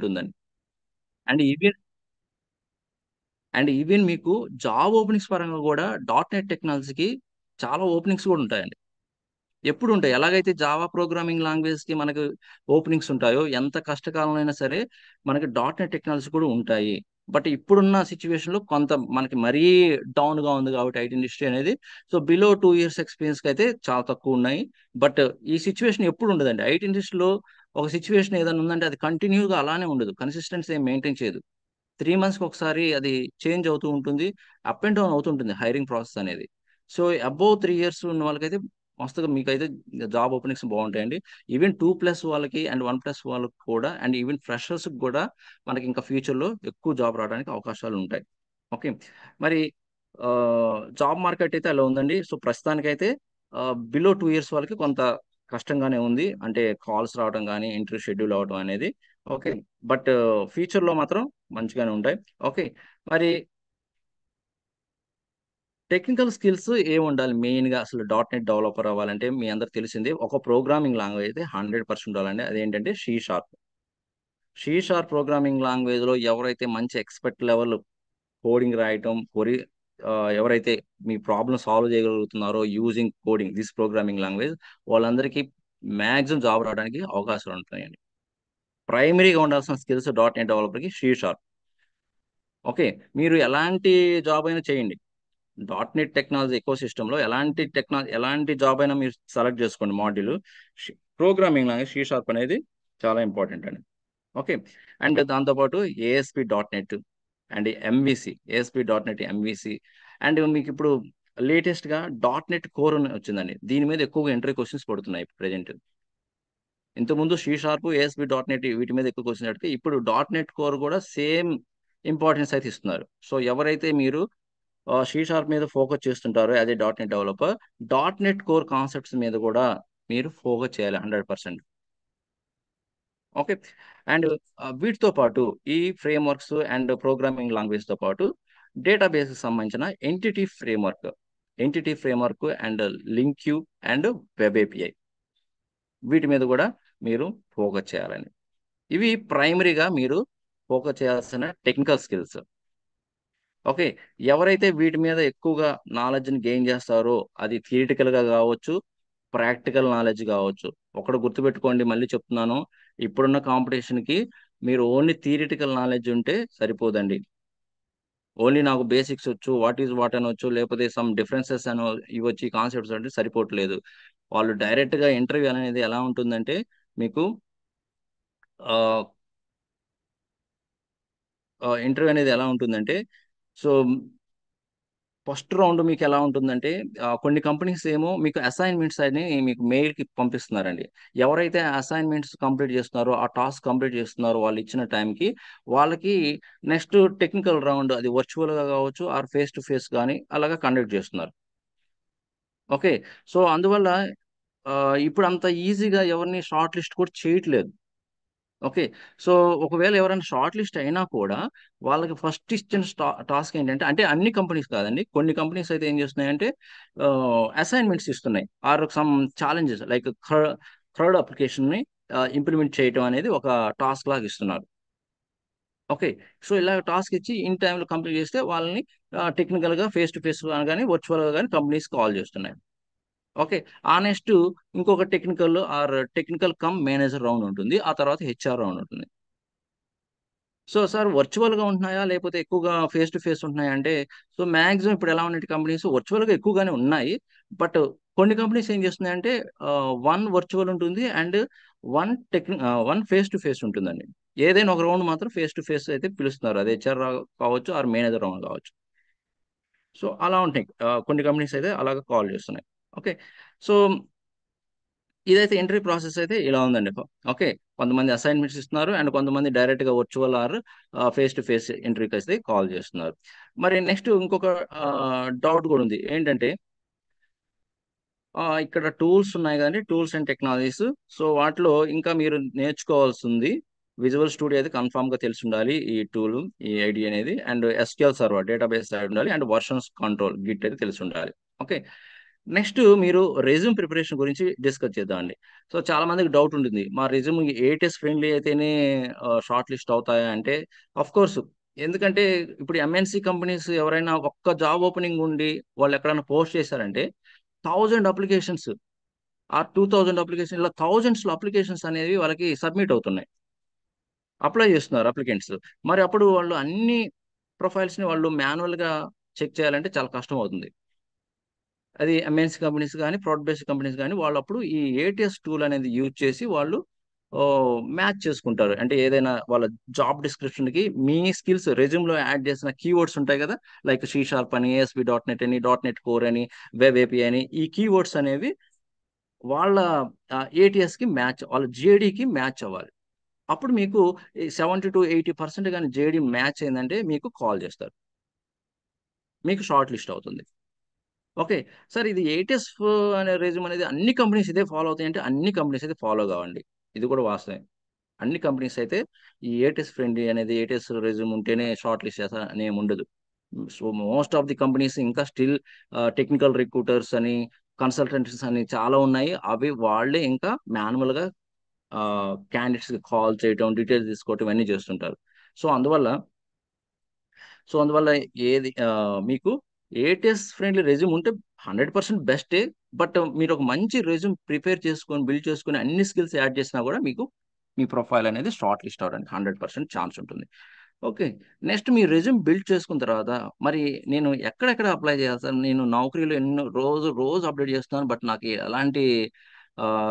ఉంటుందండి. And even and even మీకు job openings పరంగా కూడా డాట్ నెట్ టెక్నాలజీకి చాలా ఓపెనింగ్స్ కూడా ఉంటాయండి. ఎప్పుడు ఉంటాయి. ఎలాగైతే జావా ప్రోగ్రామింగ్ లాంగ్వేజ్‌కి మనకు ఓపెనింగ్స్ ఉంటాయో, ఎంత కష్టకాలంలో అయినా సరే మనకి డాట్ నెట్ టెక్నాలజీ కూడా ఉంటాయి. బట్ ఇప్పుడున్న సిట్యుయేషన్‌లో కొంత మనకి మరీ డౌన్‌గా ఉంది కాబట్టి ఐటీ ఇండస్ట్రీ అనేది. సో, బిలో 2 ఇయర్స్ ఎక్స్‌పీరియన్స్‌కైతే చాలా తక్కువున్నాయి. బట్ ఈ సిట్యుయేషన్ ఎప్పుడు ఉండదండి. ఐటీ ఇండస్ట్రీలో ఒక సిట్యుయేషన్ ఏదైనా ఉందంటే అది కంటిన్యూ‌గా అలానే ఉండదు. కన్సిస్టెన్సీ ఏం మెయింటైన్ చేయదు. 3 మంత్స్‌కి ఒకసారి అది చేంజ్ అవుతూ ఉంటుంది. అప్ అండ్ డౌన్ అవుతుంటుంది హైరింగ్ ప్రాసెస్ అనేది. సో, అబోవ్ 3 ఇయర్స్ ఉన్న వాళ్ళకైతే మస్తుగా మీకైతే జాబ్ ఓపెనింగ్స్ బావుంటాయండి. ఈవెన్ 2+ వాళ్ళకి అండ్ 1+ వాళ్ళకి కూడా అండ్ ఈవెన్ ఫ్రెషర్స్‌కి కూడా మనకి ఇంకా ఫ్యూచర్‌లో ఎక్కువ జాబ్ రావడానికి అవకాశాలుంటాయి. ఓకే. మరి జాబ్ మార్కెట్ అయితే అలా ఉందండి. సో, ప్రస్తుతానికైతే బిలో 2 ఇయర్స్ వాళ్ళకి కొంత కష్టంగానే ఉంది. అంటే కాల్స్ రావడం గాని, ఇంటర్వ్యూ షెడ్యూల్ అవ్వడం అనేది. ఓకే. బట్ ఫ్యూచర్‌లో మాత్రం మంచిగానే ఉంటాయి. ఓకే. మరి టెక్నికల్ స్కిల్స్ ఏముండాలి మెయిన్‌గా అసలు డాట్ నెట్ డెవలపర్ అవ్వాలంటే మీ అందరికి తెలిసిందే ఒక ప్రోగ్రామింగ్ లాంగ్వేజ్ అయితే 100% ఉండాలండి. అదేంటంటే C sharp. C sharp programming లాంగ్వేజ్‌లో ఎవరైతే మంచి ఎక్స్‌పర్ట్ లెవెల్ కోడింగ్ రాయటం, ఎవరైతే మీ ప్రాబ్లమ్ సాల్వ్ చేయగలుగుతున్నారో using coding this programming language వాళ్ళందరికీ మాక్సిమం జాబ్ రావడానికి అవకాశాలుంటాయండి. ప్రైమరీగా ఉండాల్సిన స్కిల్స్ డాట్ నెట్ డెవలపర్‌కి సి షార్ప్. ఓకే. మీరు ఎలాంటి జాబ్ అయినా చేయండి. డాట్ నెట్ టెక్నాలజీ ఎకోసిస్టమ్‌లో ఎలాంటి జాబ్ అయినా మీరు సెలెక్ట్ చేసుకోండి module. C programming language C sharp అనేది చాలా ఇంపార్టెంట్ అండి. ఓకే. అండ్ దాంతో పాటు ASP dot net and MVC, ASP dot net MVC and మీకిప్పుడు లేటెస్ట్‌గా డాట్ నెట్ కోర్ అని వచ్చిందండి. దీని మీద ఎక్కువగా ఇంటర్వ్యూ క్వెషన్స్ పడుతున్నాయి ప్రెజెంట్. ఇంతకుముందు C sharp, ASP dot net వీటి మీద ఎక్కువ క్వెషన్స్ అడిగితే ఇప్పుడు డాట్ నెట్ కోర్ కూడా సేమ్ ఇంపార్టెన్స్ అయితే ఇస్తున్నారు. సో, ఎవరైతే మీరు సి షార్ప్ మీద focus చేస్తుంటారో as a dot net developer, dot net core concepts మీద కూడా మీరు ఫోకస్ చేయాలి 100%. ఓకే. అండ్ వీటితో పాటు ఈ ఫ్రేమ్‌వర్క్స్ అండ్ ప్రోగ్రామింగ్ లాంగ్వేజ్‌తో పాటు డేటాబేస్‌కి సంబంధించిన entity framework and LINQ and web API వీటి మీద కూడా మీరు ఫోకస్ చేయాలండి. ఇవి ప్రైమరీగా మీరు ఫోకస్ చేయాల్సిన టెక్నికల్ స్కిల్స్. ఓకే. ఎవరైతే వీటి మీద ఎక్కువగా నాలెడ్జ్‌ని గెయిన్ చేస్తారో, అది థియరిటికల్‌గా గావచ్చు, ప్రాక్టికల్ నాలెడ్జ్ గావచ్చు. ఒకటి గుర్తుపెట్టుకోండి మళ్ళీ చెప్తున్నాను. ఇప్పుడున్న కాంపిటీషన్‌కి మీరు ఓన్లీ థియరిటికల్ నాలెడ్జ్ ఉంటే సరిపోదండి. ఓన్లీ నాకు బేసిక్స్ వచ్చు, వాట్ ఈస్ వాట్ అనొచ్చు, లేకపోతే సమ్ డిఫరెన్సెస్ ఇవొచ్చి కాన్సెప్ట్స్ అంటే సరిపోవట్లేదు. వాళ్ళు డైరెక్ట్‌గా ఇంటర్వ్యూ అనేది ఎలా ఉంటుందంటే మీకు ఆహ్, ఇంటర్వ్యూ అనేది ఎలా ఉంటుందంటే సో ఫస్ట్ రౌండ్ మీకెలా ఉంటుందంటే కొన్ని కంపెనీస్ ఏమో మీకు అసైన్‌మెంట్స్ అని మీకు మెయిల్‌కి పంపిస్తున్నారండి. ఎవరైతే అసైన్‌మెంట్స్ కంప్లీట్ చేస్తున్నారో, ఆ టాస్క్ కంప్లీట్ చేస్తున్నారో వాళ్ళిచ్చిన టైంకి, వాళ్ళకి నెక్స్ట్ టెక్నికల్ రౌండ్ అది వర్చువల్‌గా కావచ్చు ఆర్ ఫేస్ టు ఫేస్ గాని అలాగా కండక్ట్ చేస్తున్నారు. ఓకే. సో, అందువల్ల ఇప్పుడంత ఈజీగా ఎవరిని షార్ట్ లిస్ట్ కూడా చేయట్లేదు. ఓకే. సో, ఒకవేళ ఎవరైనా షార్ట్ లిస్ట్ అయినా కూడా, వాళ్ళకి ఫస్ట్ ఇచ్చిన టాస్క్ ఏంటంటే, అంటే అన్ని కంపెనీస్ కాదండి. కొన్ని కంపెనీస్ అయితే ఏం చేస్తున్నాయంటే, అసైన్‌మెంట్స్ ఇస్తున్నాయి. Or some challenges like third అప్లికేషన్‌ని ఇంప్లిమెంట్ చేయటం అనేది ఒక టాస్క్ లాగా ఇస్తున్నారు. ఓకే. సో, ఇలా టాస్క్ ఇచ్చి ఇన్ టైమ్‌లో కంప్లీట్ చేస్తే వాళ్ళని టెక్నికల్‌గా ఫేస్ టు ఫేస్ గాని, వర్చువల్‌గా గాని కంపెనీస్ కాల్ చేస్తున్నాయి. ఓకే. ఆ నెక్స్టు ఇంకొక టెక్నికల్ కమ్ మేనేజర్ రౌండ్ ఉంటుంది. ఆ తర్వాత హెచ్ఆర్ రౌండ్ ఉంటుంది. సో, సార్ వర్చువల్‌గా ఉంటున్నాయా? లేపోతే ఎక్కువగా ఫేస్ టు ఫేస్ ఉంటున్నాయా? అంటే సో, మాక్సిమం ఇప్పుడు ఎలా ఉన్నాయి కంపెనీస్ వర్చువల్‌గా ఎక్కువగానే ఉన్నాయి. బట్ కొన్ని కంపెనీస్ ఏం చేస్తున్నాయంటే 1 వర్చువల్ ఉంటుంది. అండ్ 1 ఫేస్ టు ఫేస్ ఉంటుందండి. ఏదైనా ఒక రౌండ్ మాత్రం ఫేస్ టు ఫేస్ అయితే పిలుస్తున్నారు. అది హెచ్ఆర్ కావచ్చు ఆర్ మేనేజర్ రౌండ్ కావచ్చు. సో, అలా ఉంటాయి. కొన్ని కంపెనీస్ అయితే అలాగా కాల్ చేస్తున్నాయి. ఓకే. సో, ఇదైతే ఎంట్రీ ప్రాసెస్ అయితే ఇలా ఉందండి. ఓకే. కొంతమంది అసైన్‌మెంట్స్ ఇస్తున్నారు. అండ్ కొంతమంది డైరెక్ట్‌గా virtual or face to face ఇంటర్వ్యూకైతే కాల్ చేస్తున్నారు. మరి నెక్స్ట్ ఇంకొక డౌట్ కూడా ఉంది. ఏంటంటే ఇక్కడ టూల్స్ ఉన్నాయి కదండీ! Tools and technologies. సో, వాటిలో ఇంకా మీరు నేర్చుకోవాల్సింది విజువల్ స్టూడియో అయితే కన్ఫర్మ్‌గా తెలిసుండాలి. ఈ టూలు, ఈ ఐడీ అనేది అండ్ ఎస్‌క్యూఎల్ సర్వర్ డేటాబేస్ ఉండాలి. అండ్ వెర్షన్స్ కంట్రోల్ గిట్ అయితే తెలిసుండాలి. ఓకే. నెక్స్ట్ మీరు రెజ్యూమ్ ప్రిపరేషన్ గురించి డిస్కస్ చేద్దామండి. సో చాలా మందికి డౌట్ ఉంటుంది. మా రెజ్యూమ్ ఏటీఎస్ ఫ్రెండ్లీ అయితేనే షార్ట్ లిస్ట్ అవుతాయా అంటే, ఆఫ్ కోర్స్. ఎందుకంటే ఇప్పుడు ఎంఎన్సి కంపెనీస్ ఎవరైనా ఒక్క జాబ్ ఓపెనింగ్ ఉండి వాళ్ళు ఎక్కడైనా పోస్ట్ చేశారంటే 1000 అప్లికేషన్స్ ఆ 2000 అప్లికేషన్ ఇలా థౌజండ్స్ లో అప్లికేషన్స్ అనేవి వాళ్ళకి సబ్మిట్ అవుతున్నాయి. అప్లై చేస్తున్నారు అప్లికెంట్స్. మరి అప్పుడు వాళ్ళు అన్ని ప్రొఫైల్స్ ని వాళ్ళు మాన్యువల్ గా చెక్ చేయాలంటే చాలా కష్టం అవుతుంది. అది ఎంఎన్సీ కంపెనీస్ కానీ, ప్రొడక్ట్ బేస్డ్ కంపెనీస్ కానీ వాళ్ళు అప్పుడు ఈ ఏటీఎస్ టూల్ అనేది యూజ్ చేసి వాళ్ళు మ్యాచ్ చేసుకుంటారు. అంటే ఏదైనా వాళ్ళ జాబ్ డిస్క్రిప్షన్ కి మీ స్కిల్స్ రెజ్యూమ్ లో యాడ్ చేసిన కీవర్డ్స్ ఉంటాయి కదా, లైక్ సి షార్ప్ అని, ఏఎస్పి డాట్ నెట్ అని, డాట్ నెట్ కోర్ అని, వెబ్ ఏపీఐ అని, ఈ కీవర్డ్స్ అనేవి వాళ్ళ ఏటీఎస్ కి మ్యాచ్, వాళ్ళ జేడీకి మ్యాచ్ అవ్వాలి. అప్పుడు మీకు 70 to 80% కానీ జేడీ మ్యాచ్ అయిందంటే మీకు కాల్ చేస్తారు, మీకు షార్ట్ లిస్ట్ అవుతుంది. ఓకే. సార్ ఇది ఏటీఎస్ అనే రెజ్యూమ్ అనేది అన్ని కంపెనీస్ ఇదే ఫాలో అవుతాయంటే అన్ని కంపెనీస్ అయితే ఫాలో కావండి. ఇది కూడా వాస్తవమే. అన్ని కంపెనీస్ అయితే ఈ ఏటీఎస్ ఫ్రెండ్లీ అనేది ఏటీఎస్ రెజ్యూమ్ ఉంటేనే షార్ట్ లిస్ట్ చేస్తా అని ఏమి ఉండదు. So most of the companies ఇంకా స్టిల్ టెక్నికల్ రిక్రూటర్స్ అని, కన్సల్టెంట్స్ అని చాలా ఉన్నాయి. అవి వాళ్ళే ఇంకా మాన్యువల్ గా క్యాండిడేట్స్ కి కాల్ చేయటం, డీటెయిల్స్ తీసుకోవటం ఇవన్నీ చేస్తుంటారు. సో అందువల్ల సో అందువల్ల ఏది మీకు ఏటీఎస్ ఫ్రెండ్లీ రెజ్యూమ్ ఉంటే 100% బెస్టే. బట్ మీరు ఒక మంచి రెజ్యూమ్ ప్రిపేర్ చేసుకొని బిల్డ్ చేసుకొని అన్ని స్కిల్స్ యాడ్ చేసినా కూడా మీకు మీ ప్రొఫైల్ అనేది షార్ట్ లిస్ట్ అవడానికి 100% ఛాన్స్ ఉంటుంది. ఓకే. నెక్స్ట్ మీ రెజ్యూమ్ బిల్డ్ చేసుకున్న తర్వాత మరి నేను ఎక్కడెక్కడ అప్లై చేయాలి సార్? నేను నౌకరీలో ఎన్నో రోజు రోజు అప్డేట్ చేస్తున్నాను, బట్ నాకు ఎలాంటి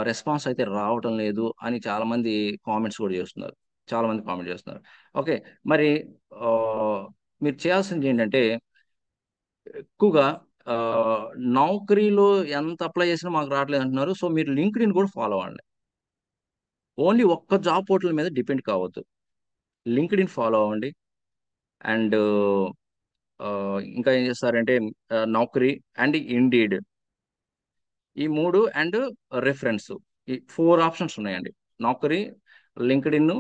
రెస్పాన్స్ అయితే రావటం లేదు అని చాలా మంది కామెంట్స్ కూడా చేస్తున్నారు. చాలా మంది కామెంట్ చేస్తున్నారు. ఓకే. మరి ఆ, మీరు చేయాల్సింది ఏంటంటే ఎక్కువగా ఆ, నౌకరీలో ఎంత అప్లై చేసినా మాకు రావట్లేదు అంటున్నారు. సో మీరు లింక్డ్ ఇన్ కూడా ఫాలో అవ్వండి. ఓన్లీ ఒక్క జాబ్ పోర్టల్ మీద డిపెండ్ కావద్దు. లింక్డ్ ఇన్ ఫాలో అవ్వండి. అండ్ ఇంకా ఏం చేస్తారంటే నౌకరీ అండ్ ఇండీడ్, ఈ మూడు అండ్ రెఫరెన్స్, ఈ 4 ఆప్షన్స్ ఉన్నాయండి. Naukri, LinkedIn,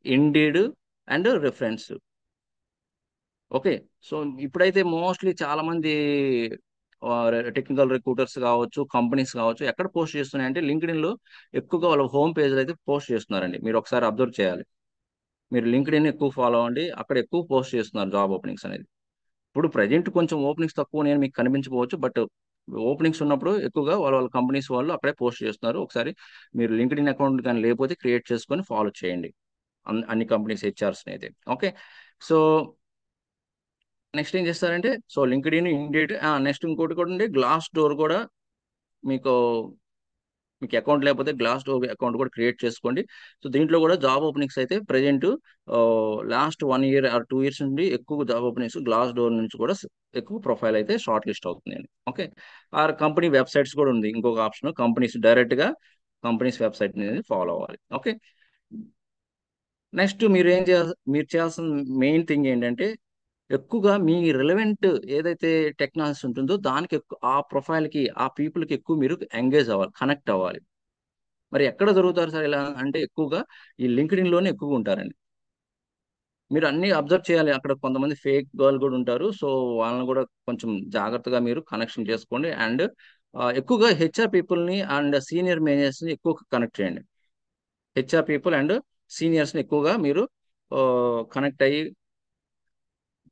Indeed and reference. Okay. So ఇప్పుడైతే మోస్ట్లీ చాలా మంది టెక్నికల్ రిక్రూటర్స్ కావచ్చు, కంపెనీస్ కావచ్చు, ఎక్కడ పోస్ట్ చేస్తున్నాయంటే లింక్డ్ ఇన్ లో ఎక్కువగా వాళ్ళ హోమ్ పేజ్ అయితే పోస్ట్ చేస్తున్నారండి. మీరు ఒకసారి అబ్జర్వ్ చేయాలి. మీరు లింక్డ్ ఇన్ ఎక్కువ ఫాలో అవ్వండి, అక్కడ ఎక్కువ పోస్ట్ చేస్తున్నారు జాబ్ ఓపెనింగ్స్ అనేది. ఇప్పుడు ప్రజెంట్ కొంచెం ఓపెనింగ్స్ తక్కువ నేను మీకు కనిపించకపోవచ్చు, బట్ ఓపెనింగ్స్ ఉన్నప్పుడు ఎక్కువగా వాళ్ళ వాళ్ళ కంపెనీస్ వాళ్ళు అక్కడే పోస్ట్ చేస్తున్నారు. ఒకసారి మీరు లింక్డ్ ఇన్ అకౌంట్ కానీ లేకపోతే క్రియేట్ చేసుకొని ఫాలో చేయండి అన్ని కంపెనీస్ హెచ్ఆర్స్ అయితే. ఓకే. సో నెక్స్ట్ ఏం చేస్తారంటే so linked in, indeed, next ఇంకోటి కూడా ఉంది, గ్లాస్ డోర్ కూడా. మీకు మీకు అకౌంట్ లేకపోతే గ్లాస్ డోర్ అకౌంట్ కూడా క్రియేట్ చేసుకోండి. సో దీంట్లో కూడా జాబ్ ఓపెనింగ్స్ అయితే present last 1 year or 2 years నుండి ఎక్కువ జాబ్ ఓపెనింగ్స్ గ్లాస్ డోర్ నుంచి కూడా ఎక్కువ ప్రొఫైల్ అయితే షార్ట్ లిస్ట్ అవుతుంది. ఓకే. ఆర్ కంపెనీ వెబ్సైట్స్ కూడా ఉంది ఇంకొక ఆప్షన్, కంపెనీస్ డైరెక్ట్ గా కంపెనీస్ వెబ్సైట్ అనేది ఫాలో అవ్వాలి. ఓకే. నెక్స్ట్ మీరు చేయాల్సిన మెయిన్ థింగ్ ఏంటంటే ఎక్కువగా మీ రిలవెంట్ ఏదైతే టెక్నాలజీ ఉంటుందో దానికి ఎక్కువ, ఆ ప్రొఫైల్ కి ఆ పీపుల్ కి ఎక్కువ మీరు ఎంగేజ్ అవ్వాలి, కనెక్ట్ అవ్వాలి. మరి ఎక్కడ దొరుకుతారు సార్ ఇలా అంటే ఎక్కువగా ఈ లింక్డ్ ఇన్ లోనే ఎక్కువగా ఉంటారండి. మీరు అన్ని అబ్జర్వ్ చేయాలి. అక్కడ కొంతమంది ఫేక్ గర్ల్ కూడా ఉంటారు. సో వాళ్ళని కూడా కొంచెం జాగ్రత్తగా మీరు కనెక్షన్ చేసుకోండి. అండ్ ఎక్కువగా హెచ్ఆర్ పీపుల్ ని అండ్ సీనియర్ మేనేజర్స్ ని ఎక్కువ కనెక్ట్ చేయండి. హెచ్ఆర్ పీపుల్ అండ్ సీనియర్స్ ని ఎక్కువగా మీరు కనెక్ట్ అయ్యి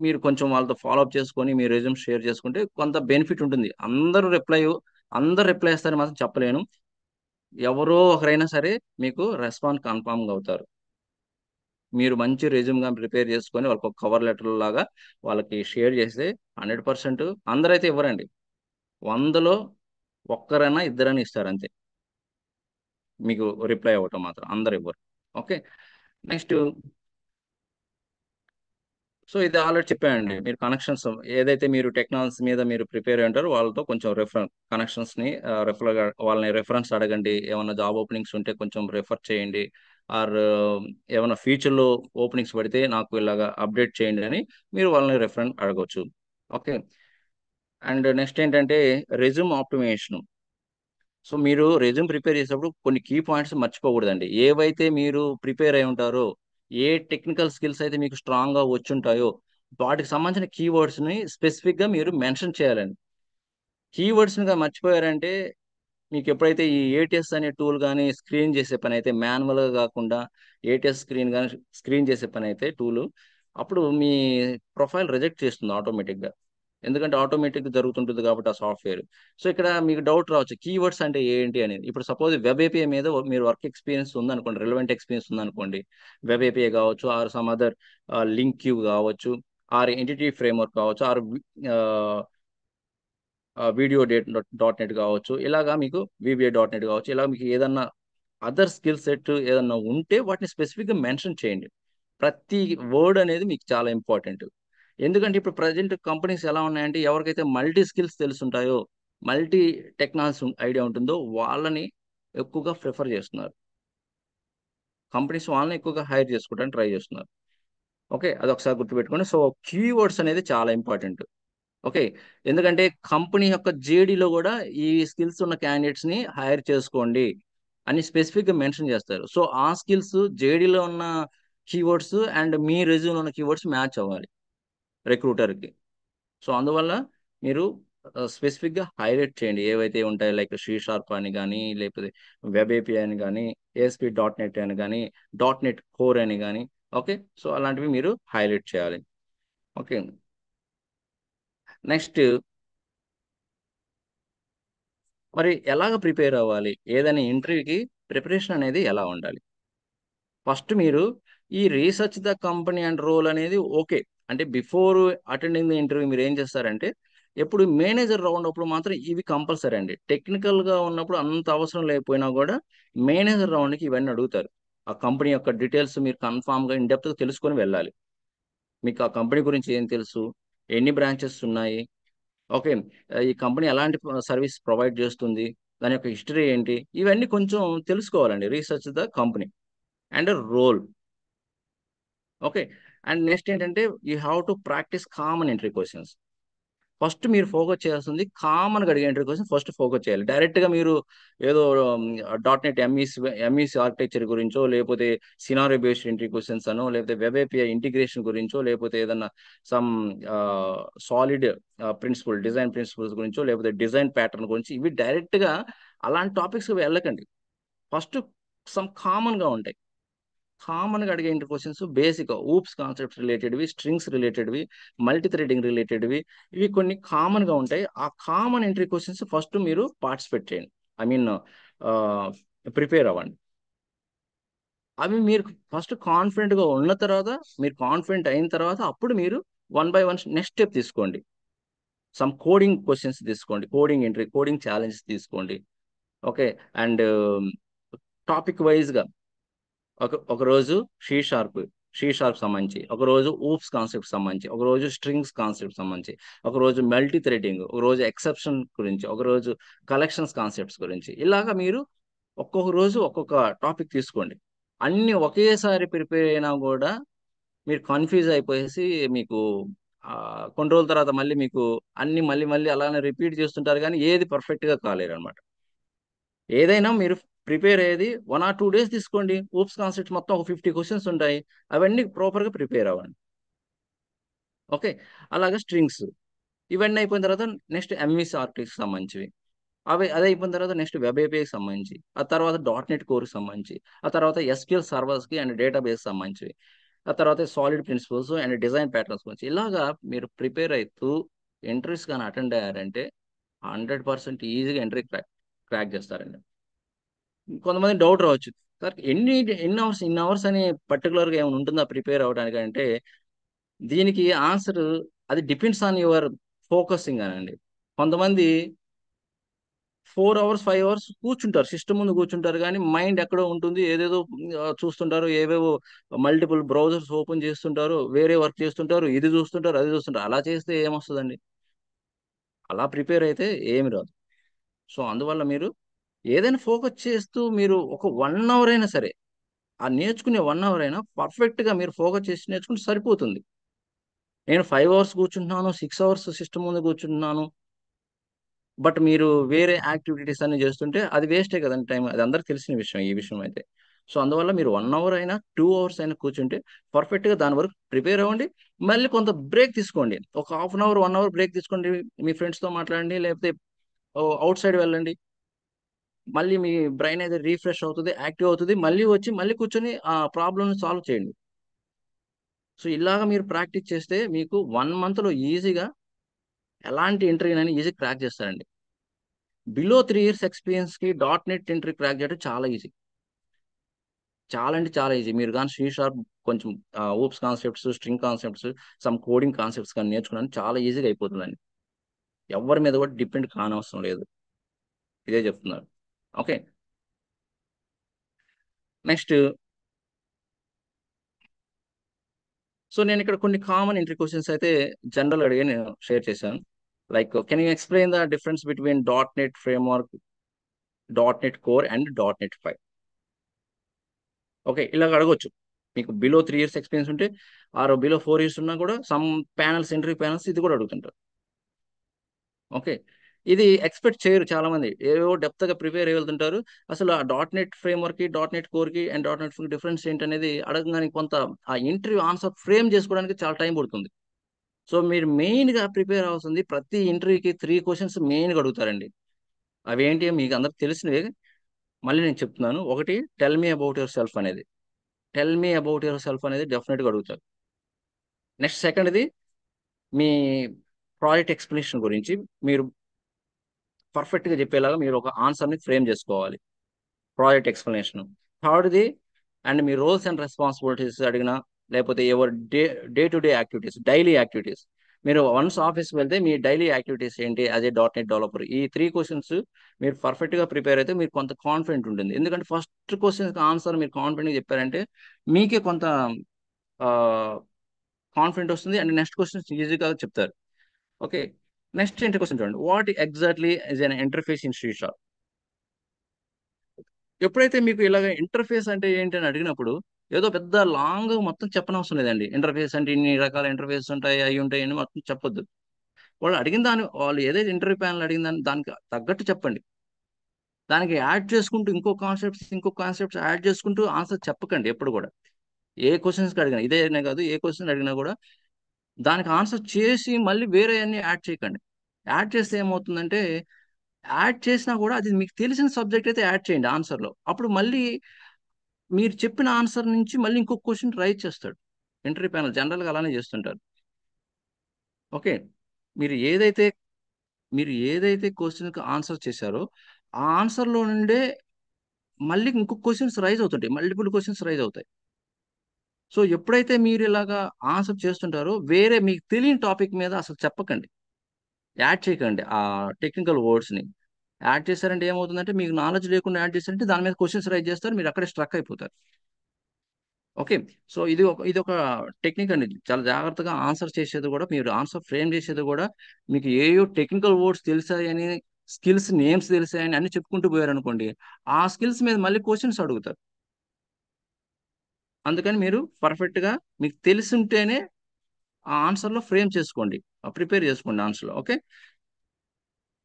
మీరు కొంచెం వాళ్ళతో ఫాలో అప్ చేసుకొని మీ రెజ్యూమ్ షేర్ చేసుకుంటే కొంత బెనిఫిట్ ఉంటుంది. అందరూ రిప్లై ఇస్తారని మాత్రం చెప్పలేను. ఎవరో ఒకరైనా సరే మీకు రెస్పాన్స్ కన్ఫామ్ గా అవుతారు. మీరు మంచి రెజ్యూమ్ గా ప్రిపేర్ చేసుకొని వాళ్ళకి ఒక కవర్ లెటర్ లాగా వాళ్ళకి షేర్ చేస్తే 100%. అందరైతే ఇవ్వరండి. 100లో ఒక్కరైనా ఇద్దరైనా ఇస్తారు అంతే. మీకు రిప్లై అవ్వటం మాత్రం అందరు ఇవ్వరు. ఓకే. నెక్స్ట్ సో ఇది ఆల్రెడీ చెప్పానండి. మీరు కనెక్షన్స్ ఏదైతే మీరు టెక్నాలజీ మీద మీరు ప్రిపేర్ అయి ఉంటారో వాళ్ళతో కొంచెం కనెక్షన్స్ ని రెఫర్ వాళ్ళని రెఫరెన్స్ అడగండి. ఏమైనా జాబ్ ఓపెనింగ్స్ ఉంటే కొంచెం రెఫర్ చేయండి. ఆర్ ఏమైనా ఫ్యూచర్ లో ఓపెనింగ్స్ పడితే నాకు ఇలాగా అప్డేట్ చేయండి అని మీరు వాళ్ళని రెఫరెన్స్ అడగవచ్చు. ఓకే. అండ్ నెక్స్ట్ ఏంటంటే రెజ్యూమ్ ఆప్టిమైజేషన్. సో మీరు రెజ్యూమ్ ప్రిపేర్ చేసేటప్పుడు కొన్ని కీ పాయింట్స్ మర్చిపోకూడదండి. ఏవైతే మీరు ప్రిపేర్ అయి ఉంటారో, ఏ టెక్నికల్ స్కిల్స్ అయితే మీకు స్ట్రాంగ్ గా వచ్చుంటాయో వాటికి సంబంధించిన కీవర్డ్స్ ని స్పెసిఫిక్ గా మీరు మెన్షన్ చేయాలండి. కీవర్డ్స్‌ని మర్చిపోయారంటే మీకు ఎప్పుడైతే ఈ ఏటీఎస్ అనే టూల్ గాని స్క్రీన్ చేసే పని అయితే మాన్యువల్‌గా కాకుండా ఏటీఎస్ స్క్రీన్ చేసే పని అయితే టూలు, అప్పుడు మీ ప్రొఫైల్ రిజెక్ట్ చేస్తుంది ఆటోమేటిక్‌గా. ఎందుకంటే ఆటోమేటిక్‌గా జరుగుతుంటుంది కాబట్టి ఆ సాఫ్ట్‌వేర్. సో, ఇక్కడ మీకు డౌట్ రావచ్చు. కీవర్డ్స్ అంటే ఏంటి అనేది. ఇప్పుడు సపోజ్ వెబ్ ఏపీఐ మీద మీరు వర్క్ ఎక్స్‌పీరియన్స్ ఉందనుకోండి. రిలవెంట్ ఎక్స్‌పీరియన్స్ ఉందనుకోండి. వెబ్ ఏపీఐ కావచ్చు, or some other LINQ కావచ్చు, ఆర్ ఎంటిటీ ఫ్రేమ్‌వర్క్ కావచ్చు, or ah video dot net కావచ్చు. ఇలాగా మీకు వీబీఐ డాట్ నెట్ కావచ్చు. ఇలా మీకు ఏదన్నా అదర్ స్కిల్ సెట్ ఏదన్నా ఉంటే వాటిని స్పెసిఫిక్‌గా మెన్షన్ చేయండి. ప్రతి వర్డ్ అనేది మీకు చాలా ఇంపార్టెంట్. ఎందుకంటే ఇప్పుడు ప్రెజెంట్ కంపెనీస్ ఎలా ఉన్నాయంటే ఎవరికైతే మల్టీ స్కిల్స్ తెలుసుంటాయో, మల్టీ టెక్నాలజీ ఐడియా ఉంటుందో వాళ్ళని ఎక్కువగా ప్రిఫర్ చేస్తున్నారు. కంపెనీస్ వాళ్ళని ఎక్కువగా హైర్ చేసుకోవడానికి ట్రై చేస్తున్నారు. ఓకే. అదొకసారి గుర్తుపెట్టుకోండి. సో, కీవర్డ్స్ అనేది చాలా ఇంపార్టెంట్. ఓకే. ఎందుకంటే కంపెనీ యొక్క జేడీలో గూడా ఈ స్కిల్స్ ఉన్న క్యాండిడేట్స్‌ని హైర్ చేసుకోండి అని స్పెసిఫిక్‌గా మెన్షన్ చేస్తారు. సో, ఆ స్కిల్స్ జేడీలో ఉన్న కీవర్డ్స్ అండ్ మీ రెజ్యూమ్‌లో ఉన్న కీవర్డ్స్ మ్యాచ్ అవ్వాలి రిక్రూటర్‌కి. సో, అందువల్ల మీరు స్పెసిఫిక్‌గా హైలైట్ చేయండి. ఏవైతే ఉంటాయో లైక్ సి షార్ప్ అని గాని, లేకపోతే వెబ్ ఏపీఐ అని గాని, ఏఎస్‌పీ డాట్ నెట్ అని గాని, డాట్ నెట్ కోర్ అని గాని, ఓకే. సో, అలాంటివి మీరు హైలైట్ చేయాలి. ఓకే. నెక్స్ట్ మరి ఎలాగ ప్రిపేర్ అవ్వాలి? ఏదైనా ఇంటర్వ్యూకి ప్రిపరేషన్ అనేది ఎలా ఉండాలి? ఫస్ట్ మీరు ఈ research the company and role అనేది ఓకే. అంటే బిఫోర్ అటెండింగ్ ద ఇంటర్వ్యూ మీరేం చేస్తారంటే, ఎప్పుడు మేనేజర్ రౌండ్ అప్పుడు మాత్రం ఇవి కంపల్సరీ అండి. టెక్నికల్‌గా ఉన్నప్పుడు అంత అవసరం లేకపోయినా గూడా మేనేజర్ రౌండ్‌కి ఇవన్నీ అడుగుతారు. ఆ కంపెనీ యొక్క డీటెయిల్స్ మీరు కన్ఫర్మ్‌గా ఇన్ డెప్త్‌గా తెలుసుకొని వెళ్ళాలి. మీకు ఆ కంపెనీ గురించి ఏం తెలుసు? ఎన్ని బ్రాంచెస్ ఉన్నాయి? ఓకే. ఈ కంపెనీ ఎలాంటి సర్విస్ ప్రొవైడ్ చేస్తుంది? దాని యొక్క హిస్టరీ ఏంటి? ఇవన్నీ కొంచెం తెలుసుకోవాలండి. Research the company and role. Okay. And next ఏంటంటే you have to practise common entry questions. First మీరు ఫోకస్ చేయాల్సింది కామన్‌గా అడిగే ఎంట్రీ క్వెషన్ ఫస్ట్ ఫోకస్ చేయాలి. డైరెక్ట్‌గా మీరు ఏదో డాట్ నెట్ ఎంఈసీ ఆర్కిటెక్చర్ గురించో, లేపోతే సినారియో బేస్డ్ ఎంట్రీ క్వెషన్స్ అనో, లేకపోతే వెబ్ ఏపీఐ ఇంటిగ్రేషన్ గురించో, లేపోతే ఏదన్నా సమ్ సాలిడ్ డిజైన్ ప్రిన్సిపల్స్ గురించో, లేకపోతే డిజైన్ ప్యాటర్న్ గురించి ఇవి డైరెక్ట్‌గా అలాంటి టాపిక్స్‌కి వెళ్ళకండి. ఫస్ట్ సమ్ కామన్‌గా ఉంటాయి. కామన్‌గా అడిగే inter questions basic oops concepts రిలేటెడ్‌వి, స్ట్రింగ్స్ రిలేటెడ్‌వి, మల్టీ థ్రెడింగ్ రిలేటెడ్‌వి ఇవి కొన్ని కామన్‌గా ఉంటాయి. ఆ కామన్ ఎంట్రీ క్వెషన్స్ ఫస్ట్ మీరు పార్టిసిపేట్ చేయండి. ఐ మీన్ ఆహ్, ప్రిపేర్ అవ్వండి. అవి మీరు ఫస్ట్ కాన్ఫిడెంట్‌గా ఉన్న తర్వాత, మీరు కాన్ఫిడెంట్ అయిన తర్వాత అప్పుడు మీరు one by one next step తీసుకోండి. సమ్ కోడింగ్ క్వెషన్స్ తీసుకోండి. కోడింగ్ ఛాలెంజెస్ తీసుకోండి. ఓకే. అండ్ టాపిక్ వైస్‌గా ఒకరోజు షీ షార్ప్, సంబంధించి, ఒకరోజు ఊప్స్ కాన్సెప్ట్ సంబంధించి, ఒకరోజు స్ట్రింగ్స్ కాన్సెప్ట్ సంబంధించి, ఒకరోజు మల్టీ థ్రెడింగ్, ఒకరోజు ఎక్సెప్షన్ గురించి, ఒకరోజు కలెక్షన్స్ కాన్సెప్ట్స్ గురించి. ఇలాగ మీరు ఒక్కొక్క రోజు ఒక్కొక్క టాపిక్ తీసుకోండి. అన్నీ ఒకేసారి ప్రిపేర్ అయినా గూడా మీరు కన్‌ఫ్యూజ్ అయిపోయేసి మీకు కొన్ని రోజుల తర్వాత మళ్ళీ మీకు అన్నీ మళ్ళీ మళ్ళీ అలానే రిపీట్ చేస్తుంటారు గానీ ఏది పర్ఫెక్ట్‌గా కాలేరనమాట. ఏదైనా మీరు ప్రిపేర్ అయ్యేది 1 ఆర్ 2 డేస్ తీసుకోండి. ఊప్స్ కాన్సెప్ట్స్ మొత్తం ఒక 50 క్వెషన్స్ ఉంటాయి. అవన్నీ ప్రాపర్‌గా ప్రిపేర్ అవ్వండి. ఓకే. అలాగే స్ట్రింగ్స్. ఇవన్నీ అయిపోయిన తర్వాత నెక్స్ట్ ఎంవీసీ ఆర్టిక్స్‌కి సంబంధించివి. అది అయిపోయిన తర్వాత నెక్స్ట్ వెబ్ ఏపీఐకి సంబంధించి, ఆ తర్వాత డాట్ నెట్ కోర్‌కి సంబంధించి, ఆ తర్వాత ఎస్‌క్యూఎల్ సర్వర్స్‌కి అండ్ డేటాబేస్ సంబంధించివి. ఆ తర్వాత solid principles and design patterns గురించి. ఇలాగా మీరు ప్రిపేర్ అయితూ ఇంటర్వ్యూస్ గాని అటెండ్ అయ్యారంటే 100% ఈజీగా ఇంటర్వ్యూ క్రాక్ చేస్తారండి. కొంతమందికి డౌట్ రావచ్చు. సార్ ఇన్ని అవర్స్ అని పర్టిక్యులర్‌గా ఏమైనా ఉంటుందా ప్రిపేర్ అవ్వడానికి అంటే, దీనికి ఆన్సర్ అది డిపెండ్స్ ఆన్ యువర్ ఫోకసింగ్ అనండి. కొంతమంది 4 అవర్స్, 5 అవర్స్ కూర్చుంటారు. సిస్టమ్ ముందు కూర్చుంటారు గానీ, మైండ్ ఎక్కడో ఉంటుంది. ఏదేదో చూస్తుంటారు. ఏవేవో మల్టిపుల్ బ్రౌజర్స్ ఓపెన్ చేస్తుంటారు. వేరే వర్క్ చేస్తుంటారు. ఇది చూస్తుంటారు, అది చూస్తుంటారు. అలా చేస్తే ఏమొస్తదండి? అలా ప్రిపేర్ అయితే ఏమి రాదు. సో, అందువల్ల మీరు ఏదైనా ఫోకస్ చేస్తూ మీరు ఒక 1 అవర్ అయినా సరే ఆ నేర్చుకునే 1 అవర్ అయినా పర్ఫెక్ట్‌గా మీరు ఫోకస్ చేసి నేర్చుకుంటే సరిపోతుంది. నేను 5 అవర్స్ కూర్చుంటున్నాను, 6 అవర్స్ సిస్టమ్ ముందు కూర్చుంటున్నాను. బట్ మీరు వేరే యాక్టివిటీస్ అన్నీ చేస్తుంటే అది వేస్టే కదండీ టైం. అది అందరికి తెలిసిన విషయం ఈ విషయం అయితే. సో, అందువల్ల మీరు 1 అవర్ అయినా, 2 అవర్స్ అయినా కూర్చుంటే పర్ఫెక్ట్‌గా దాని వరకు ప్రిపేర్ అవ్వండి. మళ్ళీ కొంత బ్రేక్ తీసుకోండి. ఒక half an hour, 1 hour break తీసుకోండి. మీ ఫ్రెండ్స్‌తో మాట్లాడండి. లేకపోతే అవుట్ సైడ్ వెళ్ళండి. మళ్ళీ మీ బ్రెయిన్ అయితే రీఫ్రెష్ అవుతుంది, యాక్టివ్ అవుతుంది. మళ్ళీ వచ్చి మళ్ళీ కూర్చొని ఆ ప్రాబ్లమ్‌ని సాల్వ్ చేయండి. సో, ఇలాగ మీరు ప్రాక్టీస్ చేస్తే మీకు 1 మంత్‌లో ఈజీగా ఎలాంటి ఇంటర్వ్యూనైనా ఈజీగా క్రాక్ చేస్తారండి. బిలో 3 ఇయర్స్ ఎక్స్‌పీరియన్స్‌కి డాట్ నెట్ ఇంటర్వ్యూ క్రాక్ చేయడం చాలా ఈజీ. చాలా అంటే చాలా ఈజీ. మీరు గాని సి షార్ప్ కొంచెం oops concepts, string concepts, some coding concepts గాని నేర్చుకున్నాను చాలా ఈజీగా అయిపోతుందండి. ఎవ్వరి మీద కూడా డిపెండ్ కానవసరం లేదు. ఇదే చెప్తున్నాను. ఓకే. నెక్స్ట్ సో, నేనిక్కడ కొన్ని కామన్ ఇంటర్వ్యూ క్వెషన్స్ అయితే జనరల్‌గా అడిగి నేను షేర్ చేశాను. Like can you explain the difference between dot net framework, dot net core and dot net 5. Okay. ఇలాగ అడగొచ్చు. మీకు బిలో 3 ఇయర్స్ ఎక్స్‌పీరియన్స్ ఉంటే ఆర్ బిలో 4 ఇయర్స్ ఉన్నా కూడా సమ్ ప్యానెల్స్ ఇంటర్వ్యూ ప్యానెల్స్ ఇది కూడా అడుగుతుంటారు. ఓకే. ఇది ఎక్స్‌పెక్ట్ చేయరు చాలామంది. ఏవేవో డెప్త్‌గా ప్రిపేర్ అయ్యి వెళ్తుంటారు. అసలు ఆ డాట్ నెట్ ఫ్రేమ్‌వర్క్‌కి, డాట్ నెట్ కోర్‌కి అండ్ డాట్ నెట్ డిఫరెన్స్ ఏంటనేది అడగంగానే కొంత ఆ ఇంటర్వ్యూ ఆన్సర్ ఫ్రేమ్ చేసుకోవడానికి చాలా టైం పడుతుంది. సో, మీరు మెయిన్‌గా ప్రిపేర్ అవ్వాల్సింది ప్రతి ఇంటర్వ్యూకి 3 క్వెషన్స్ మెయిన్‌గా అడుగుతారండి. అవేంటి మీకు అందరికి తెలిసినవే. మళ్ళీ నేను చెప్తున్నాను. ఒకటి tell me about yourself అనేది. Tell me about yourself అనేది డెఫినిట్‌గా అడుగుతారు. నెక్స్ట్ సెకండ్‌ది మీ ప్రాజెక్ట్ ఎక్స్‌ప్లనేషన్ గురించి మీరు పర్ఫెక్ట్‌గా చెప్పేలాగా మీరు ఒక ఆన్సర్‌ని ఫ్రేమ్ చేసుకోవాలి. Project explanation. థర్డ్‌ది అండ్ మీ రోల్స్ అండ్ రెస్పాన్సిబిలిటీస్ అడిగినా, లేకపోతే your day to day activities, daily activities. మీరు వన్స్ ఆఫీస్‌కి వెళ్తే మీ డైలీ యాక్టివిటీస్ ఏంటి as a dot net developer. ఈ 3 క్వెషన్స్ మీరు పర్ఫెక్ట్‌గా ప్రిపేర్ అయితే మీకు కొంత కాన్ఫిడెంట్ ఉంటుంది. ఎందుకంటే ఫస్ట్ క్వెషన్‌కి ఆన్సర్ మీరు కాన్ఫిడెంట్‌గా చెప్పారంటే మీకే కొంత ఆహ్, కాన్ఫిడెంట్ వస్తుంది. అండ్ నెక్స్ట్ క్వెషన్స్ ఈజీగా చెప్తారు. ఓకే. నెక్స్ట్ ఏంటి క్వెషన్ చూడండి. What exactly is an interface in C sharp? ఎప్పుడైతే మీకు ఇలాగ ఇంటర్ఫేస్ అంటే ఏంటి అని అడిగినప్పుడు, ఏదో పెద్ద లాంగ్ మొత్తం చెప్పనవసరం లేదండి. ఇంటర్ఫేస్ అంటే ఇన్ని రకాల ఇంటర్ఫేస్ ఉంటాయి, అయి ఉంటాయి అని మొత్తం చెప్పొద్దు. వాళ్ళు ఏదైతే ఇంటర్వ్యూ ప్యానెల్ అడిగిన దానికి తగ్గట్టు చెప్పండి. దానికి యాడ్ చేసుకుంటూ ఇంకో కాన్సెప్ట్స్ యాడ్ చేసుకుంటూ ఆన్సర్ చెప్పకండి ఎప్పుడు గూడా. ఏ క్వెషన్స్‌కి అడిగినా ఇదే అనే కాదు, ఏ క్వెషన్ అడిగినా గూడా దానికి ఆన్సర్ చేసి మళ్ళీ వేరేయన్ని యాడ్ చేయకండి. యాడ్ చేస్తే ఏమవుతుందంటే, యాడ్ చేసినా గూడా అది మీకు తెలిసిన సబ్జెక్ట్ అయితే యాడ్ చేయండి ఆన్సర్‌లో. అప్పుడు మళ్ళీ మీరు చెప్పిన ఆన్సర్ నుంచి మళ్ళీ ఇంకొక క్వెషన్ రైజ్ చేస్తాడు. ఇంటర్వ్యూ ప్యానెల్ జనరల్‌గా అలానే చేస్తుంటారు. ఓకే. మీరు ఏదైతే మీరు ఏదైతే క్వెషన్‌కి ఆన్సర్ చేశారో, ఆ ఆన్సర్‌లో నుండే మళ్ళీ ఇంకొక క్వెషన్స్ రైజ్ అవుతుంటాయి. మల్టిపుల్ క్వెషన్స్ రైజ్ అవుతాయి. సో, ఎప్పుడైతే మీరిలాగా ఆన్సర్ చేస్తుంటారో, వేరే మీకు తెలియని టాపిక్ మీద అసలు చెప్పకండి. యాడ్ చేయకండి. టెక్నికల్ వర్డ్స్‌ని. యాడ్ చేశారంటే ఏమవుతుందంటే, మీకు నాలెడ్జ్ లేకుండా యాడ్ చేశారంటే దాని మీద క్వెషన్స్ రైజ్ చేస్తారు. మీరు అక్కడే స్ట్రక్ అయిపోతారు. ఓకే. సో, ఇదొక టెక్నిక్ అండి. చాలా జాగ్రత్తగా ఆన్సర్ చేసేది గూడా మీరు ఆన్సర్ ఫ్రేమ్ చేసేది గూడా మీకు ఏయో టెక్నికల్ వర్డ్స్ తెలిసాయని, స్కిల్స్ నేమ్స్ తెలిసాయని అన్ని చెప్పుకుంటూ పోయారనుకోండి, ఆ స్కిల్స్ మీద మళ్ళీ క్వెషన్స్ అడుగుతారు. అందుకని మీరు పర్ఫెక్ట్‌గా మీకు తెలిసుంటేనే ఆ ఆన్సర్‌లో ఫ్రేమ్ చేసుకోండి. ప్రిపేర్ చేసుకోండి ఆన్సర్‌లో. ఓకే.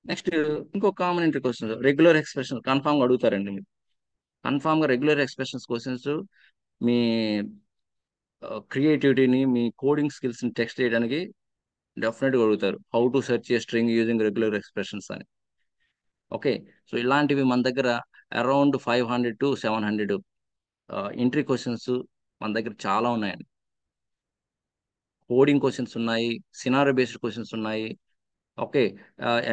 నెక్స్ట్ ఇంకో common inter questions regular expression కన్ఫర్మ్‌గా అడుగుతారండి మీరు. కన్ఫర్మ్‌గా రెగ్యులర్ ఎక్స్‌ప్రెషన్స్ క్వెషన్స్ మీ క్రియేటివిటీని, మీ కోడింగ్ స్కిల్స్‌ని టెస్ట్ చేయడానికి డెఫినిట్‌గా అడుగుతారు. How to search a string using regular expressions అని. ఓకే. సో, ఇలాంటివి మన దగ్గర అరౌండ్ 500-700 ఎంట్రీ క్వెషన్స్ మన దగ్గర చాలా ఉన్నాయండి. కోడింగ్ క్వెషన్స్ ఉన్నాయి. సినారియో బేస్డ్ క్వెషన్స్ ఉన్నాయి. ఓకే.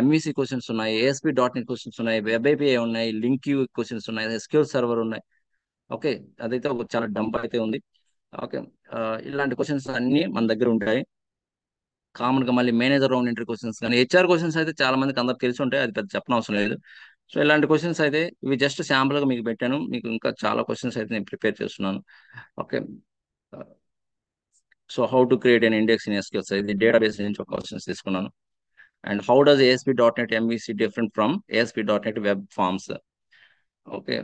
ఎంవీసీ క్వెషన్స్ ఉన్నాయి. ఏఎస్‌పీ డాట్ నెట్ క్వెషన్స్ ఉన్నాయి. వెబ్ ఏపీఐ ఉన్నాయి. లింక్ క్యూ క్వెషన్స్ ఉన్నాయి. ఎస్‌క్యూఎల్ సర్వర్ ఉన్నాయి. ఓకే. అదైతే ఒక చాలా డంప్ అయితే ఉంది. ఓకే. ఇలాంటి క్వెషన్స్ అన్నీ మన దగ్గర ఉంటాయి. కామన్‌గా మళ్ళీ మేనేజర్ రౌండ్ ఇంటర్వ్యూ క్వెషన్స్ గాని, హెచ్ఆర్ క్వెషన్స్ అయితే చాలా మందికి అందరికి తెలిసి ఉంటాయి. అది పెద్ద చెప్పనవసరం లేదు. సో, ఇలాంటి క్వెషన్స్ అయితే ఇవి జస్ట్ శాంపుల్‌గా మీకు పెట్టాను. మీకు ఇంకా చాలా క్వెషన్స్ అయితే నేను ప్రిపేర్ చేస్తున్నాను. Okay. Ah, so, how to create an index in SQL ఇది డేటాబేస్ నుంచి ఒక క్వెషన్స్ తీసుకున్నాను. And how does ASP.NET MVC different from ASP.NET web forms? Okay.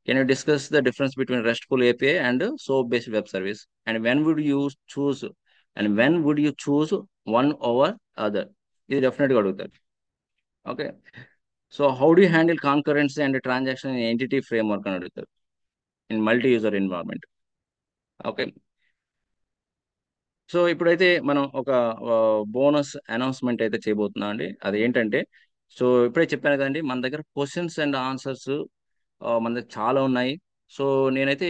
Can you discuss the difference between RESTful API and SOAP based web service? And choose when would you choose one over other? ఇది డెఫినిట్‌గా అడుగుతారు. Okay. So, how do you handle concurrency and transaction in entity framework అని అడుగుతారు. In multi user environment. Okay. So, ఇప్పుడైతే మనం ఒక bonus announcement అయితే చేయబోతున్నాం అండి. అదేంటంటే, సో ఇప్పుడే చెప్పాను కదండి, మన దగ్గర క్వశ్చన్స్ అండ్ ఆన్సర్స్ మన దగ్గర చాలా ఉన్నాయి. సో నేనైతే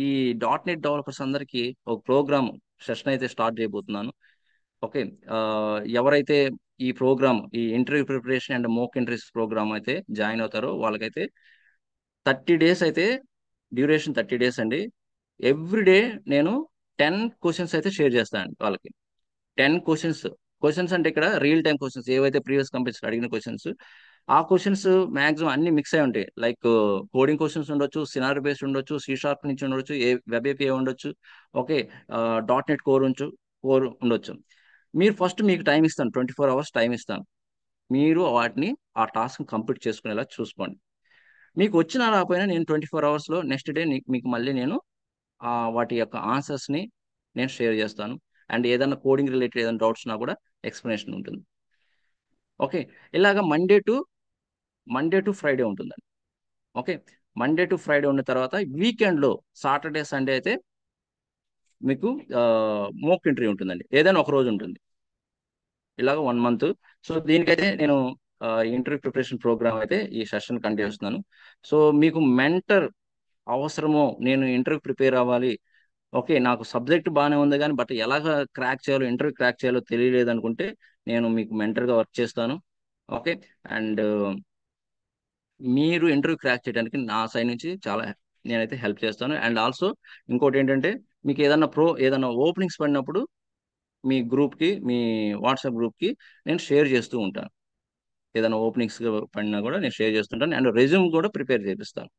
ఈ .NET డెవలపర్స్ అందరికీ ఒక ప్రోగ్రామ్ సెషన్ అయితే స్టార్ట్ చేయబోతున్నాను. ఓకే. ఎవరైతే ఈ ప్రోగ్రామ్, ఈ interview preparation and mock interviews program అయితే జాయిన్ అవుతారో వాళ్ళకైతే 30 days అయితే, డ్యూరేషన్ 30 days అండి. ఎవ్రీడే నేను 10 క్వశ్చన్స్ అయితే షేర్ చేస్తాను వాళ్ళకి. 10 క్వశ్చన్స్. క్వశ్చన్స్ అంటే ఇక్కడ రియల్ టైమ్ క్వశ్చన్స్, ఏవైతే ప్రీవియస్ కంపెనీస్ అడిగిన క్వశ్చన్స్, ఆ క్వశ్చన్స్ మాక్సిమం అన్ని మిక్స్ అయి ఉంటాయి. లైక్ కోడింగ్ క్వశ్చన్స్ ఉండొచ్చు, సినారీ బేస్డ్ ఉండొచ్చు, C# నుంచి ఉండొచ్చు, వెబ్ ఏపీఐ ఉండొచ్చు. ఓకే. .NET కోర్ ఉండొచ్చు. మీరు ఫస్ట్ మీకు టైం ఇస్తాను, 24 hours టైం ఇస్తాను. మీరు వాటిని, ఆ టాస్క్ కంప్లీట్ చేసుకునేలా చూసుకోండి. మీకు వచ్చినా రాకపోయినా నేను 24 hours నెక్స్ట్ డే మీకు మళ్ళీ నేను వాటి యొక్క ఆన్సర్స్ని నేను షేర్ చేస్తాను. అండ్ ఏదైనా కోడింగ్ రిలేటెడ్ ఏదైనా డౌట్స్ ఉన్నా కూడా ఎక్స్ప్లెనేషన్ ఉంటుంది. ఓకే. ఇలాగ మండే టు ఫ్రైడే ఉంటుందండి. ఓకే. మండే టు ఫ్రైడే ఉన్న తర్వాత వీకెండ్లో సాటర్డే సండే అయితే మీకు మోక్ ఇంటర్వ్యూ ఉంటుందండి. ఏదైనా ఒక రోజు ఉంటుంది. ఇలాగ 1 month. సో దీనికైతే నేను ఇంటర్వ్యూ ప్రిపరేషన్ ప్రోగ్రామ్ అయితే ఈ సెషన్ కండక్ట్ చేస్తున్నాను. సో మీకు మెంటర్ అవసరమో, నేను ఇంటర్వ్యూ ప్రిపేర్ అవ్వాలి, ఓకే నాకు సబ్జెక్ట్ బాగానే ఉంది కానీ బట్ ఎలాగ క్రాక్ చేయాలో, ఇంటర్వ్యూ క్రాక్ చేయాలో తెలియలేదు అనుకుంటే నేను మీకు మెంటర్గా వర్క్ చేస్తాను. ఓకే. అండ్ మీరు ఇంటర్వ్యూ క్రాక్ చేయడానికి నా సైడ్ నుంచి చాలా నేనైతే హెల్ప్ చేస్తాను. అండ్ ఆల్సో ఇంకోటి ఏంటంటే, మీకు ఏదైనా ఓపెనింగ్స్ పడినప్పుడు మీ గ్రూప్కి, మీ వాట్సాప్ గ్రూప్కి నేను షేర్ చేస్తూ ఉంటాను. ఏదైనా ఓపెనింగ్స్ పడినా కూడా నేను షేర్ చేస్తుంటాను. అండ్ రెజ్యూమ్ కూడా ప్రిపేర్ చేపిస్తాను.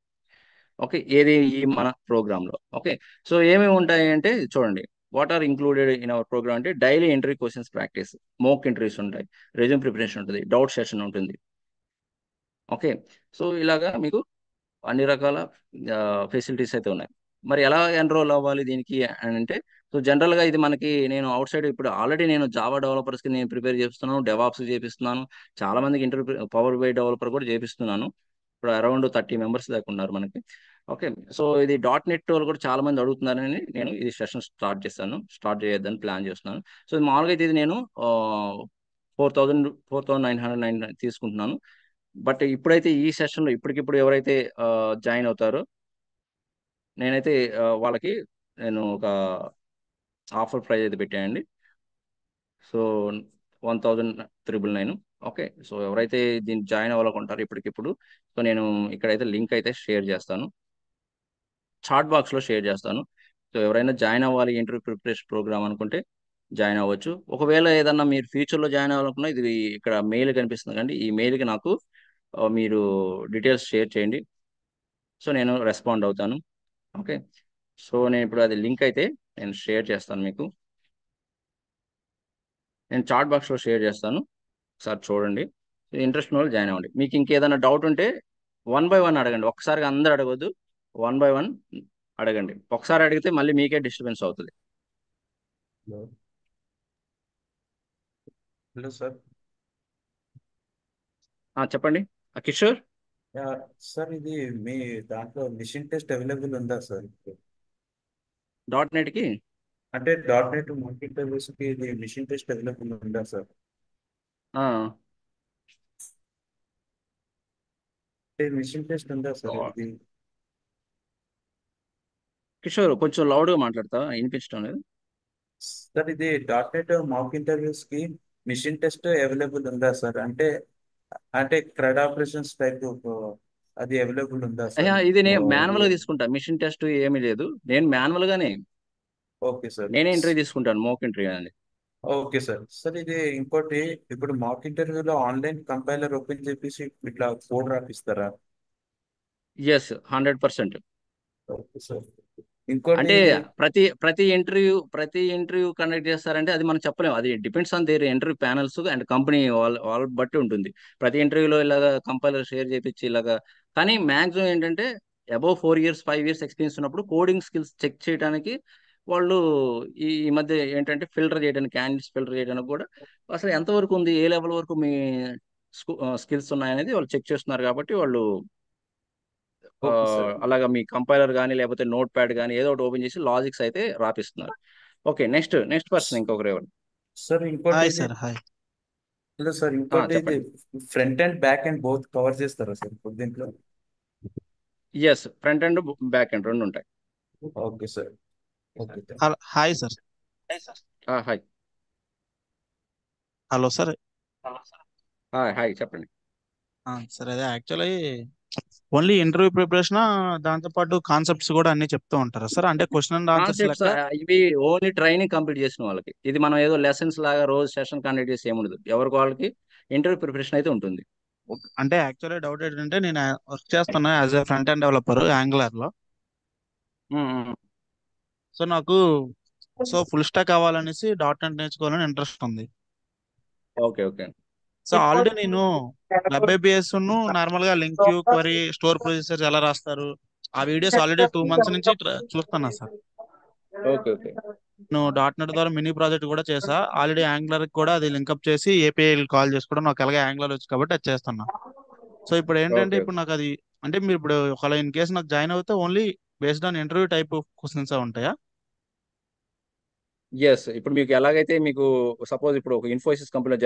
ఓకే. ఏది ఈ మన ప్రోగ్రాంలో. ఓకే. సో ఏమేమి ఉంటాయి అంటే చూడండి, what are included in our programme అంటే daily interview questions practice, mock interviews ఉంటాయి, రెజ్యూమ్ ప్రిపరేషన్ ఉంటుంది, డౌట్ సెషన్ ఉంటుంది. ఓకే. సో ఇలాగా మీకు అన్ని రకాల ఫెసిలిటీస్ అయితే ఉన్నాయి. మరి ఎలా ఎన్రోల్ అవ్వాలి దీనికి అని అంటే, సో జనరల్గా ఇది మనకి, నేను అవుట్ సైడ్ ఇప్పుడు ఆల్రెడీ నేను జావా డెవలపర్స్కి నేను ప్రిపేర్ చేస్తున్నాను, డెవాప్స్ చేపిస్తున్నాను, చాలా మందికి పవర్ బై డెవలపర్ కూడా చేపిస్తున్నాను. ఇప్పుడు అరౌండ్ 30 మెంబర్స్ దాకా ఉన్నారు మనకి. ఓకే. సో ఇది .NET వాళ్ళు కూడా చాలా మంది అడుగుతున్నారని నేను ఇది సెషన్ స్టార్ట్ చేయొద్దని ప్లాన్ చేస్తున్నాను. సో మామూలుగా అయితే ఇది నేను 4999 తీసుకుంటున్నాను. బట్ ఇప్పుడైతే ఈ సెషన్లో ఇప్పటికిప్పుడు ఎవరైతే జాయిన్ అవుతారో, నేనైతే వాళ్ళకి నేను ఒక ఆఫర్ ప్రైజ్ అయితే పెట్టానండి. సో 1,999. ఓకే. సో ఎవరైతే దీన్ని జాయిన్ అవ్వాలనుకుంటారో ఇప్పటికిప్పుడు, సో నేను ఇక్కడైతే లింక్ అయితే షేర్ చేస్తాను, చాట్ బాక్స్లో షేర్ చేస్తాను. సో ఎవరైనా జాయిన్ అవ్వాలి ఇంటర్వ్యూ ప్రిపరేషన్ ప్రోగ్రామ్ అనుకుంటే జాయిన్ అవ్వచ్చు. ఒకవేళ ఏదన్నా మీరు ఫ్యూచర్లో జాయిన్ అవ్వాలనుకున్నా, ఇది ఇక్కడ మెయిల్ కనిపిస్తుంది కండి, ఈ మెయిల్కి నాకు మీరు డీటెయిల్స్ షేర్ చేయండి. సో నేను రెస్పాండ్ అవుతాను. ఓకే. సో నేను ఇప్పుడు అది లింక్ అయితే నేను షేర్ చేస్తాను మీకు. నేను చాట్ బాక్స్లో షేర్ చేస్తాను, ఒకసారి చూడండి. ఇంట్రెస్ట్ ఉన్న వాళ్ళు జాయిన్ అవ్వండి. మీకు ఇంకేదైనా డౌట్ ఉంటే 1 by 1 అడగండి, ఒక్కసారిగా అందరు అడగొద్దు, 1 by 1 అడగండి. ఒకసారి అడిగితే మళ్ళీ మీకే డిస్టర్బెన్స్ అవుతుంది. హలో. Hello sir. చెప్పండి కిషోర్. యా, సార్ ఇది మీ దాంట్లో మిషన్ టెస్ట్ అవైలబుల్ ఉందా సార్ ఇప్పుడు? .NETకి అంటే .NET ఇంటర్వ్యూస్కి ఇది మిషన్ టెస్ట్ అవైలబుల్ ఉందా సార్? అంటే మిషన్ టెస్ట్ ఉందా సార్ ఇది? కిషోర్ కొంచెం లౌడ్గా మాట్లాడతావా, వినిపించడం లేదు. సార్ ఇది .NET ఇంటర్వ్యూస్కి మిషన్ టెస్ట్ అవైలబుల్ ఉందా సార్? అంటే అంటే క్రెడ్ ఆపరేషన్స్ టైప్ అది అవైలబుల్ ఉందా అయ్యా, సార్? ఇది నేను మాన్యువల్గా తీసుకుంటా, మిషన్ టెస్ట్ ఏమీ లేదు, నేను మాన్యువల్గానే ఓకే సార్. నేనే ఇంటర్వ్యూ తీసుకుంటాను, మోక్ ఇంటర్వ్యూ అని. Okay sir. సార్ ఇది ఇంకోటి, ఇప్పుడు మాక్ ఇంటర్వ్యూలో ఆన్లైన్ కంపైలర్ ఓపెన్ చేసి ఇట్లా కోడ్ రాపిస్తారా? ఎస్, 100%. Okay sir. ఇంకోటి అంటే ప్రతి ఇంటర్వ్యూ కండక్ట్ చేస్తారంటే అది మనం చెప్పలేము, అది depends on their interview panels and company వాళ్ళ బట్టి ఉంటుంది. ప్రతి ఇంటర్వ్యూలో ఇలాగ కంపైలర్ షేర్ చేపించి ఇలాగా, కానీ మ్యాక్సిమం ఏంటంటే అబౌవ్ 4 years 5 years ఎక్స్పీరియన్స్ ఉన్నప్పుడు కోడింగ్ స్కిల్స్ చెక్ చేయడానికి వాళ్ళు ఈ మధ్య ఏంటంటే ఫిల్టర్ చేయడానికి, క్యాండిడేట్స్ ఫిల్టర్ చేయడానికి కూడా అసలు ఎంతవరకు ఉంది, ఏ లెవెల్ వరకు మీ స్కిల్స్ ఉన్నాయనేది వాళ్ళు చెక్ చేస్తున్నారు. కాబట్టి వాళ్ళు ఓకే సార్. అలాగా మీ కంపైలర్ కానీ లేకపోతే నోట్ ప్యాడ్ కానీ ఏదో ఒకటి ఓపెన్ చేసి లాజిక్స్ అయితే రాపిస్తున్నారు. ఓకే. నెక్స్ట్ పర్సన్ ఇంకొకరు ఎవరు? సార్ ఇంకోటి హాయ్ ఇది. Sir, hi. లేదు సార్, ఇంకోటి ఇది చెప్పండి. Front and back and both cover చేస్తారా సార్ ఇప్పుడు దీంట్లో? Yes, front end back end రెండు ఉంటాయి. Okay sir. Okay sir. Hi sir. Hi. Hello sir. Hi చెప్పండి. సార్ అదే యాక్చువల్లీ ఓన్లీ ఇంటర్వ్యూ ప్రిపరేషన్, దాంతోపాటు కాన్సెప్ట్స్ కూడా అన్ని చెప్తూ ఉంటారా సార్? అంటే క్వశ్చన్ అండ్ ఆన్సర్స్ కాన్సెప్ట్స్ లెక్క. ఇవి ఓన్లీ ట్రైనింగ్ కంప్లీట్ చేసిన వాళ్ళకి. ఇది మనం ఏదో లెసన్స్ లాగా రోజు సెషన్ కండక్ట్ చేసి ఏముండదు. ఎవరికి వాళ్ళకి ఇంటర్వ్యూ ప్రిపరేషన్ అయితే ఉంటుంది. అంటే యాక్చువల్లీ డౌట్ ఏంటంటే నేను వర్క్ చేస్తున్నా as a front end developer Angular లో. సో నాకు ఫుల్ స్టాక్ అవ్వాలనేసి డాట్ నెట్ నేర్చుకోవాలని ఇంట్రెస్ట్ ఉంది. Okay okay. సో ఆల్రెడీ నేను WebAPS నార్మల్ గా LINQ query store procedures ఎలా రాస్తారు ఆ వీడియోస్ ఆల్రెడీ 2 months నుంచి చూస్తున్నా సార్. Okay okay. నేను డాట్ నెట్ ద్వారా మినీ ప్రాజెక్ట్ కూడా చేసా ఆల్రెడీ. యాంగులర్ కూడా అది లింకప్ చేసి API కాల్ చేసుకోవడం నాకు ఎలాగే యాంగులర్ వచ్చు కాబట్టి అది చేస్తున్నా. సో ఇప్పుడు ఏంటంటే ఓకే. ఇప్పుడు నాకు అది అంటే మీరు ఇప్పుడు ఒకవేళ ఇన్ కేసు నాకు జాయిన్ అవుతే only based on interview type questions ఉంటాయా? ఎస్, ఇప్పుడు మీకు ఎలాగైతే మీకు సపోజ్ ఇప్పుడు ఒక ఇన్ఫోసిస్ కంపెనీలో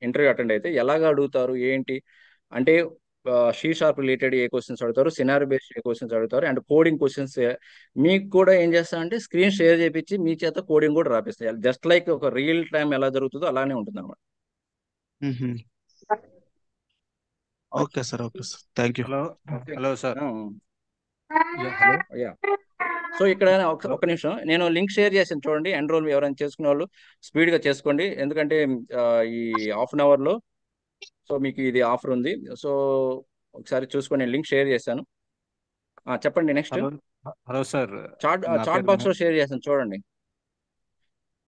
ఇంటర్వ్యూ అటెండ్ అయితే ఎలాగ అడుగుతారు ఏంటి అంటే, C# రిలేటెడ్ ఏ క్వశ్చన్స్ అడుగుతారు, సినారీ బేస్డ్ ఏ క్వశ్చన్స్ అడుగుతారు, అండ్ కోడింగ్ క్వశ్చన్స్. మీకు కూడా ఏం చేస్తారంటే స్క్రీన్ షేర్ చేపించి మీ చేత కోడింగ్ కూడా రాపిస్తాయి. జస్ట్ లైక్ ఒక రియల్ టైం ఎలా జరుగుతుందో అలానే ఉంటుంది అనమాట. Okay sir. Okay sir, thank you. Hello sir. Yeah. So ఇక్కడ ఒక నిమిషం, నేను లింక్ షేర్ చేసాను చూడండి. ఎన్రోల్ ఎవరైనా చేసుకునే వాళ్ళు స్పీడ్గా చేసుకోండి, ఎందుకంటే ఈ హాఫ్ అన్ అవర్లో సో మీకు ఇది ఆఫర్ ఉంది. సో ఒకసారి చూసుకొని నేను లింక్ షేర్ చేశాను. చెప్పండి next. Hello sir. Chat box లో షేర్ చేశాను చూడండి.